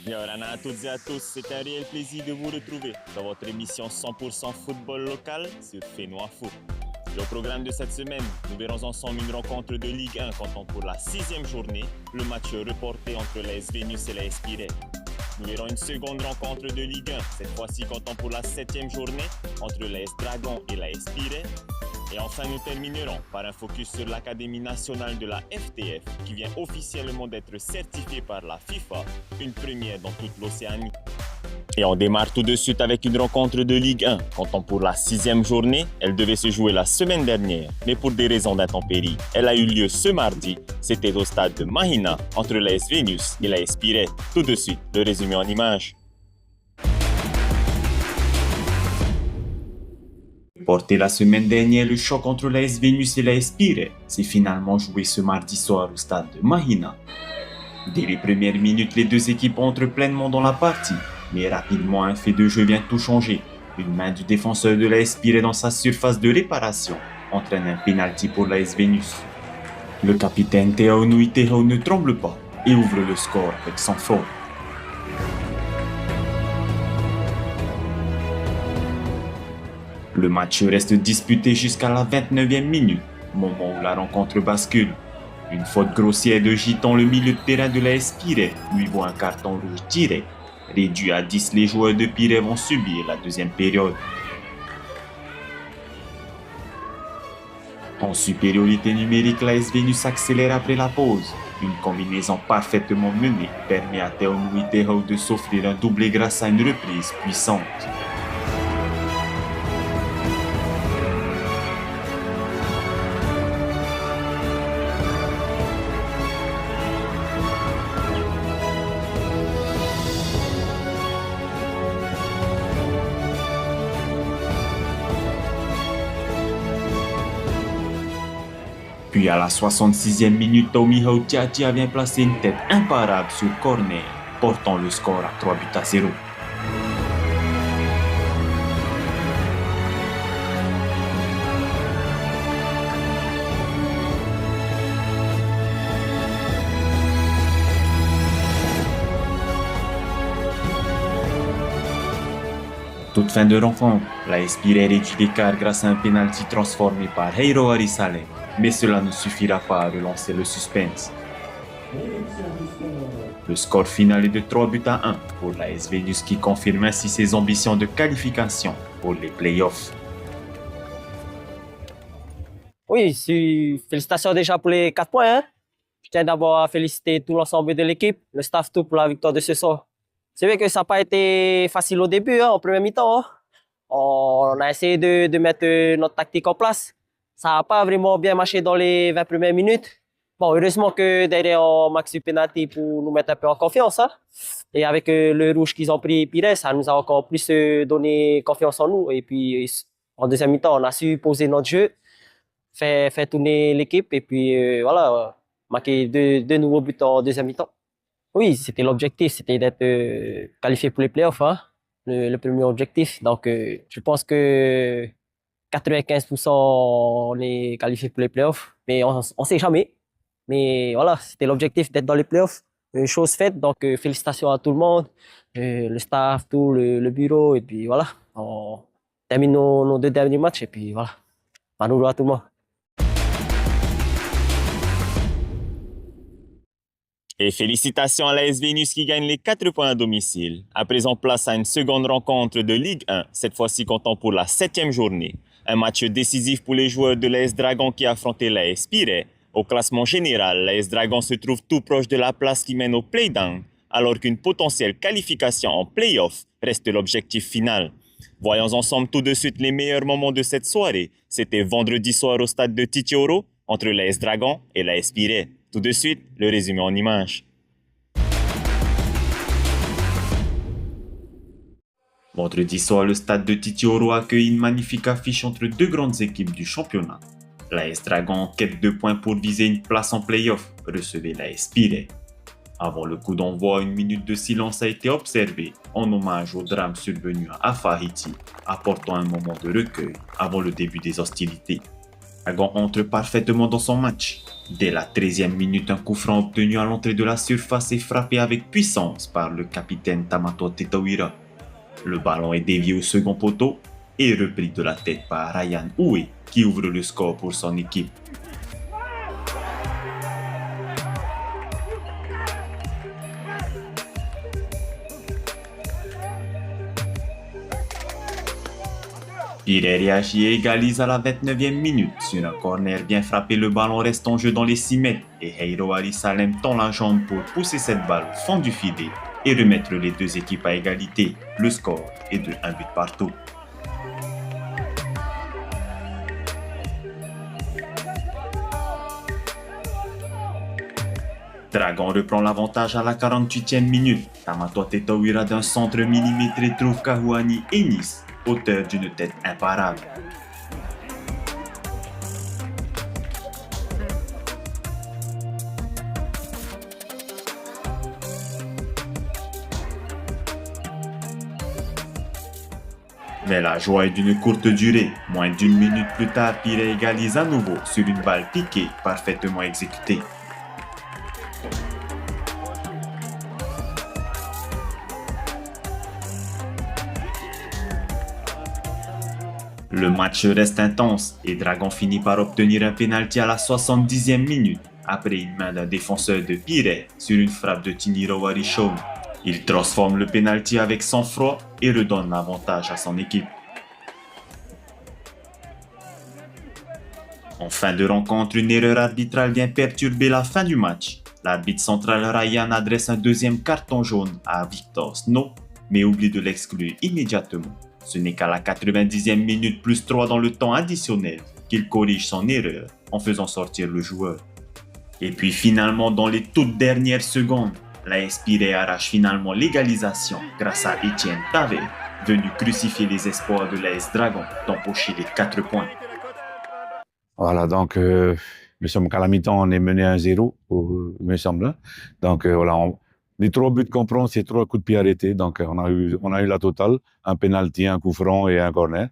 Bienvenue à toutes et à tous, c'est un réel plaisir de vous retrouver dans votre émission 100% football local sur Fénois Foot. Au programme de cette semaine, nous verrons ensemble une rencontre de Ligue 1 comptant pour la 6e journée, le match reporté entre l'AS Vénus et l'AS Piret. Nous verrons une seconde rencontre de Ligue 1, cette fois-ci comptant pour la 7e journée, entre l'AS Dragon et l'AS Piret. Et enfin, nous terminerons par un focus sur l'Académie nationale de la FTF qui vient officiellement d'être certifiée par la FIFA, une première dans toute l'Océanie. Et on démarre tout de suite avec une rencontre de Ligue 1. Comptant pour la 6e journée, elle devait se jouer la semaine dernière, mais pour des raisons d'intempéries, elle a eu lieu ce mardi. C'était au stade de Mahina, entre l'AS Vénus et l'AS Piret. Tout de suite, le résumé en images. Porté la semaine dernière, le choc entre l'AS Vénus et l'AS Piret s'est finalement joué ce mardi soir au stade de Mahina. Dès les premières minutes, les deux équipes entrent pleinement dans la partie, mais rapidement un fait de jeu vient tout changer. Une main du défenseur de l'AS Piret dans sa surface de réparation entraîne un pénalty pour l'AS Vénus. Le capitaine Théo Nuitero ne tremble pas et ouvre le score avec sang-froid. Le match reste disputé jusqu'à la 29e minute, moment où la rencontre bascule. Une faute grossière de Giton, le milieu de terrain de l'AS Piret, lui voit un carton rouge direct. Réduit à 10, les joueurs de Piret vont subir la deuxième période. En supériorité numérique, l'AS Vénus accélère après la pause. Une combinaison parfaitement menée permet à Théo Nuitero de s'offrir un doublé grâce à une reprise puissante. Puis à la 66e minute, Tomiho Tiatia vient placer une tête imparable sur corner, portant le score à 3-0. Toute fin de rencontre, l'AS Piret réduit l'écart grâce à un pénalty transformé par Heiro Arisalem. Mais cela ne suffira pas à relancer le suspense. Le score final est de 3-1 pour l'AS Vénus qui confirme ainsi ses ambitions de qualification pour les playoffs. Oui, félicitations déjà pour les 4 points. Hein. Je tiens d'abord à féliciter tout l'ensemble de l'équipe, le staff tout pour la victoire de ce soir. C'est vrai que ça n'a pas été facile au début, en première mi-temps. Hein. On a essayé de mettre notre tactique en place. Ça n'a pas vraiment bien marché dans les 20 premières minutes. Bon, heureusement que derrière, on max du penalty pour nous mettre un peu en confiance. Hein. Et avec le rouge qu'ils ont pris Pires, ça nous a encore plus donné confiance en nous. Et puis, en deuxième mi-temps, on a su poser notre jeu, faire tourner l'équipe et puis voilà, marquer deux nouveaux buts en deuxième mi-temps. Oui, c'était l'objectif, c'était d'être qualifié pour les playoffs, hein, le premier objectif. Donc, je pense que 95% on est qualifié pour les playoffs, mais on ne sait jamais. Mais voilà, c'était l'objectif d'être dans les playoffs. Une chose faite, donc félicitations à tout le monde, le staff, tout le bureau, et puis voilà, on termine nos 2 derniers matchs, et puis voilà, Manouro à tout le monde. Et félicitations à l'AS Vénus qui gagne les 4 points à domicile. À présent, place à une seconde rencontre de Ligue 1, cette fois-ci comptant pour la 7e journée. Un match décisif pour les joueurs de l'AS Dragon qui affrontaient l'AS Piret. Au classement général, l'AS Dragon se trouve tout proche de la place qui mène au play-down, alors qu'une potentielle qualification en play-off reste l'objectif final. Voyons ensemble tout de suite les meilleurs moments de cette soirée. C'était vendredi soir au stade de Titioro, entre l'AS Dragon et l'AS Piret. Tout de suite, le résumé en images. Vendredi soir, le stade de Titioro accueille une magnifique affiche entre deux grandes équipes du championnat. L'AS Dragon, en quête de points pour viser une place en play-off, recevait l'AS Piret. Avant le coup d'envoi, une minute de silence a été observée en hommage au drame survenu à Afahiti, apportant un moment de recueil avant le début des hostilités. Dragon entre parfaitement dans son match. Dès la 13e minute, un coup franc obtenu à l'entrée de la surface est frappé avec puissance par le capitaine Tamato Tetawira. Le ballon est dévié au second poteau et repris de la tête par Ryan Uwe qui ouvre le score pour son équipe. Piré réagit et égalise à la 29e minute. Sur un corner bien frappé, le ballon reste en jeu dans les 6 mètres et Heiro Ali Salem tend la jambe pour pousser cette balle au fond du filet et remettre les deux équipes à égalité. Le score est de 1 but partout. Dragon reprend l'avantage à la 48e minute. Tamato Tetawira d'un centre millimétré trouve Kahuani Ennis, auteur d'une tête imparable. Mais la joie est d'une courte durée. Moins d'une minute plus tard, Piré égalise à nouveau sur une balle piquée, parfaitement exécutée. Le match reste intense et Dragon finit par obtenir un pénalty à la 70e minute après une main d'un défenseur de Piré sur une frappe de Tiniro Warishon. Il transforme le pénalty avec sang-froid et redonne l'avantage à son équipe. En fin de rencontre, une erreur arbitrale vient perturber la fin du match. L'arbitre central Ryan adresse un deuxième carton jaune à Victor Snow, mais oublie de l'exclure immédiatement. Ce n'est qu'à la 90e minute plus 3 dans le temps additionnel qu'il corrige son erreur en faisant sortir le joueur. Et puis finalement, dans les toutes dernières secondes, l'AS Piré arrache finalement l'égalisation grâce à Etienne Taver, venu crucifier les espoirs de l'AS Dragon d'empocher les 4 points. Voilà, donc nous sommes qu'à la mi-temps, on est mené 1-0, il me semble. Donc voilà, les 3 buts qu'on prend, c'est 3 coups de pied arrêtés. Donc on a eu la totale, un penalty, un coup franc et un corner.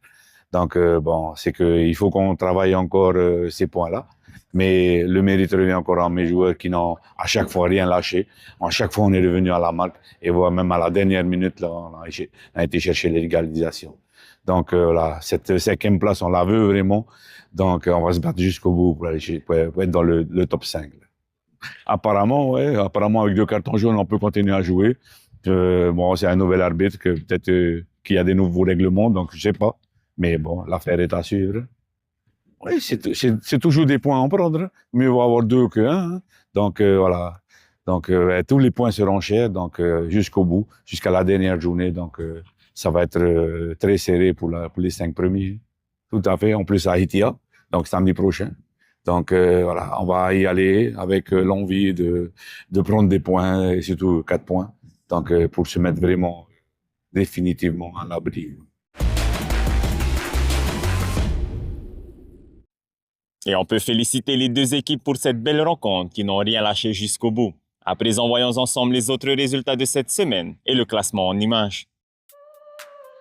Donc bon, c'est qu'il faut qu'on travaille encore ces points-là. Mais le mérite revient encore à mes joueurs qui n'ont à chaque fois rien lâché. À chaque fois, on est revenu à la marque. Et voire même à la dernière minute, là, on a été chercher l'égalisation. Donc voilà, cette 5e place, on la veut vraiment. Donc on va se battre jusqu'au bout pour être dans le top 5. Apparemment, ouais, apparemment avec 2 cartons jaunes, on peut continuer à jouer. Bon, c'est un nouvel arbitre, que peut-être qu'il y a des nouveaux règlements, donc je sais pas. Mais bon, l'affaire est à suivre. Oui, c'est toujours des points à en prendre. Mieux vaut avoir 2 que 1. Hein. Donc voilà. Donc tous les points seront chers, donc jusqu'au bout, jusqu'à la dernière journée. Donc ça va être très serré pour les 5 premiers. Tout à fait. En plus à Hitia, donc samedi prochain. Donc voilà, on va y aller avec l'envie de prendre des points, et surtout 4 points. Donc pour se mettre vraiment définitivement à l'abri. Et on peut féliciter les deux équipes pour cette belle rencontre qui n'ont rien lâché jusqu'au bout. À présent, voyons ensemble les autres résultats de cette semaine et le classement en images.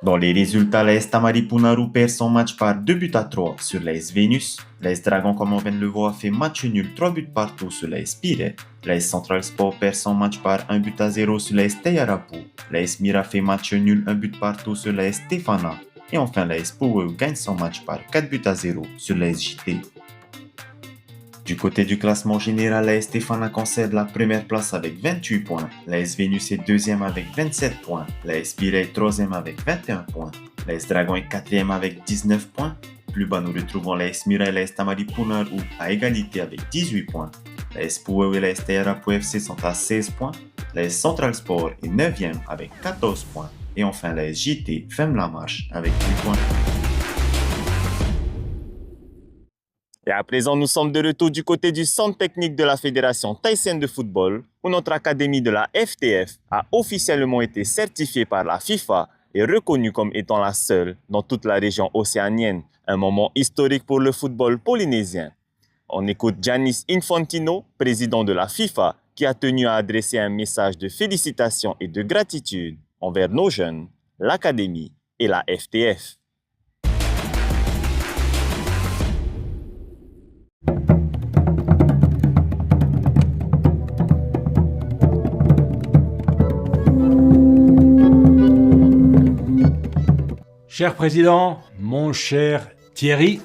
Dans les résultats, l'AS Tamaripunaru perd son match par 2-3 sur l'AS Vénus. L'AS Dragon, comme on vient de le voir, fait match nul 3 buts partout sur l'AS Piré. L'AS Central Sport perd son match par 1-0 sur l'AS Tayarapu. L'AS Mira fait match nul 1 but partout sur l'AS Stefana. Et enfin, l'AS Poweu gagne son match par 4-0 sur l'AS JT. Du côté du classement général, l'AS Stefana concède la première place avec 28 points. L'AS Vénus est deuxième avec 27 points. L'AS Piré est troisième avec 21 points. L'AS Dragon est quatrième avec 19 points. Plus bas, nous retrouvons l'AS Mira et l'AS Tamaripunaru à égalité avec 18 points. L'AS Poweu et l'AS Tayarapu FC sont à 16 points. L'AS Central Sport est 9e avec 14 points. Et enfin, l'AS JT ferme la marche avec 8 points. Et à présent, nous sommes de retour du côté du centre technique de la Fédération thaïsienne de football, où notre académie de la FTF a officiellement été certifiée par la FIFA et reconnue comme étant la seule dans toute la région océanienne. Un moment historique pour le football polynésien. On écoute Giannis Infantino, président de la FIFA, qui a tenu à adresser un message de félicitations et de gratitude envers nos jeunes, l'académie et la FTF. Cher Président, mon cher Thierry,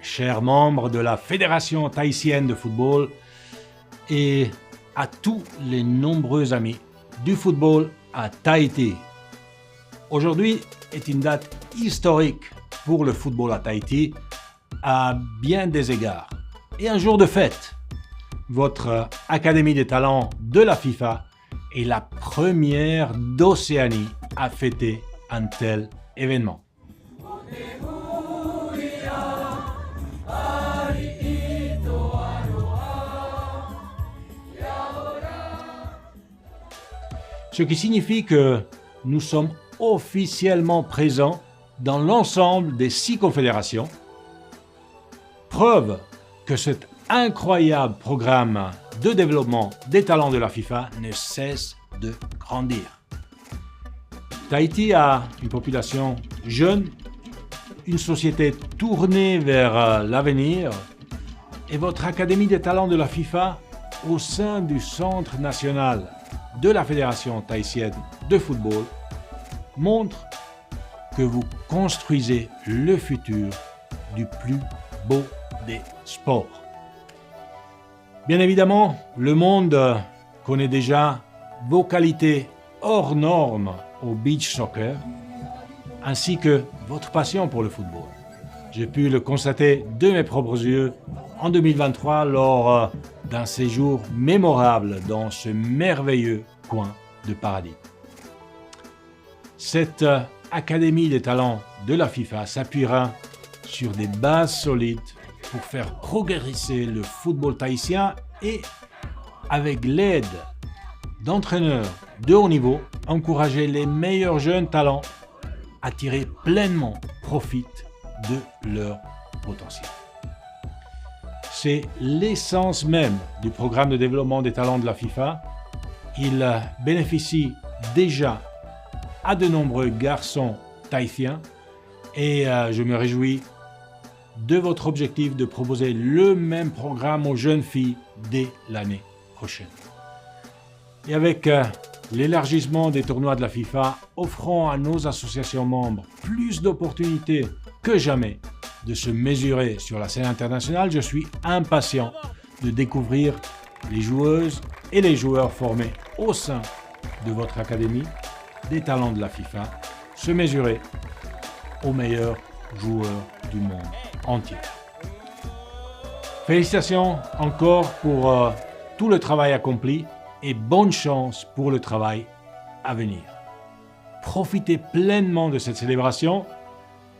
chers membres de la Fédération tahitienne de football et à tous les nombreux amis du football à Tahiti. Aujourd'hui est une date historique pour le football à Tahiti à bien des égards et un jour de fête. Votre Académie des talents de la FIFA est la première d'Océanie à fêter un tel événement. Ce qui signifie que nous sommes officiellement présents dans l'ensemble des 6 confédérations. Preuve que cet incroyable programme de développement des talents de la FIFA ne cesse de grandir. Tahiti a une population jeune, une société tournée vers l'avenir et votre Académie des talents de la FIFA au sein du Centre national de la Fédération tahitienne de football montre que vous construisez le futur du plus beau des sports. Bien évidemment, le monde connaît déjà vos qualités hors normes au beach soccer, ainsi que votre passion pour le football. J'ai pu le constater de mes propres yeux en 2023 lors d'un séjour mémorable dans ce merveilleux coin de paradis. Cette Académie des talents de la FIFA s'appuiera sur des bases solides pour faire progresser le football tahitien et, avec l'aide d'entraîneurs de haut niveau, encourager les meilleurs jeunes talents à tirer pleinement profit de leur potentiel. C'est l'essence même du programme de développement des talents de la FIFA. Il bénéficie déjà à de nombreux garçons tahitiens et je me réjouis de votre objectif de proposer le même programme aux jeunes filles dès l'année prochaine. Et avec l'élargissement des tournois de la FIFA, offrant à nos associations membres plus d'opportunités que jamais de se mesurer sur la scène internationale, je suis impatient de découvrir les joueuses et les joueurs formés au sein de votre Académie des talents de la FIFA se mesurer aux meilleurs joueurs du monde entier. Félicitations encore pour tout le travail accompli et bonne chance pour le travail à venir. Profitez pleinement de cette célébration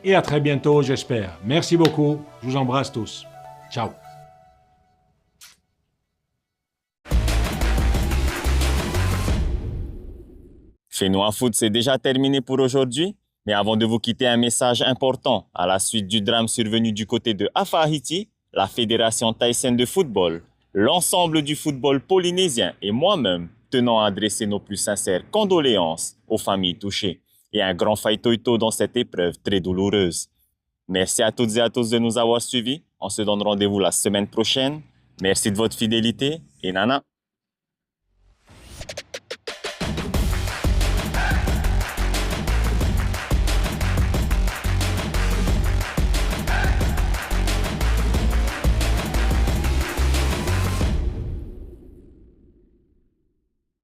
et à très bientôt, j'espère. Merci beaucoup, je vous embrasse tous. Ciao. Fais-nous un foot, c'est déjà terminé pour aujourd'hui. Mais avant de vous quitter, un message important. À la suite du drame survenu du côté de Afahiti, la Fédération tahitienne de football, l'ensemble du football polynésien et moi-même tenons à adresser nos plus sincères condoléances aux familles touchées et un grand faitoito dans cette épreuve très douloureuse. Merci à toutes et à tous de nous avoir suivis. On se donne rendez-vous la semaine prochaine. Merci de votre fidélité et nana.